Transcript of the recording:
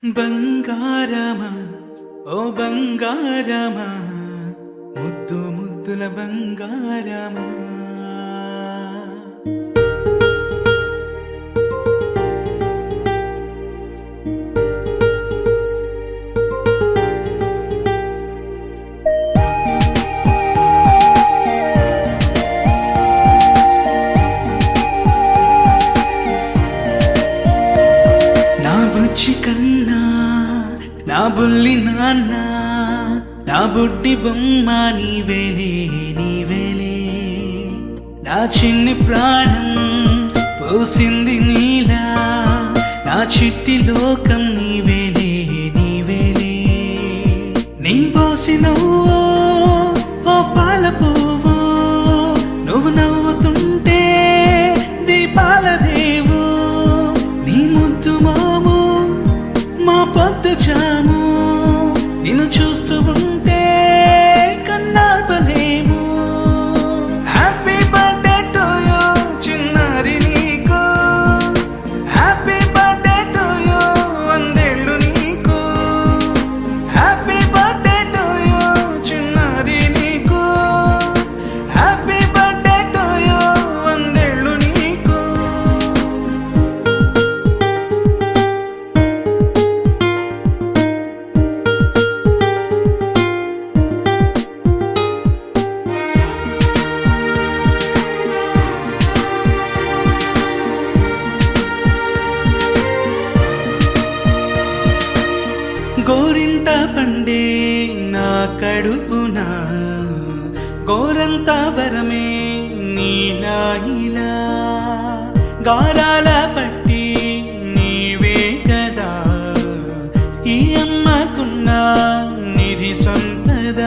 బంగారమా ఓ బంగారమా ముద్దు ముద్దుల బంగారమా నా బుజ్జి కన్నా నా బుల్లి నాన్న నా బుడ్డి బొమ్మ నీవేలే నీవేలే నా చిన్ని ప్రాణం పోసింది నీలా నా చిట్టి లోకం నీవేలే నీవేలే నీ పోసినవో ఓ పాల పువ్వు నువ్వు నవ్వుతుంటే దీపాల రేవు నీ ముద్దు మాము మా పొద్దు జాము నిన్ను చూస్తూ ఉంటే కన్నార్పలేము హ్యాపీ బర్త్డే టు యూ చిన్నారి నీకు హ్యాపీ బర్త్డే టు యూ వందేళ్ళు నీకు హ్యాపీ బర్త్డే టు యూ చిన్నారి నీకు హ్యాపీ బర్త్డే టు యూ వందేళ్ళు నీకు గోరింట పండే నా కడుపున గోరంత వరమే నీలా ఇలా గారాల పట్టి నీవే కదా ఈ అమ్మకున్న నిధి సంపద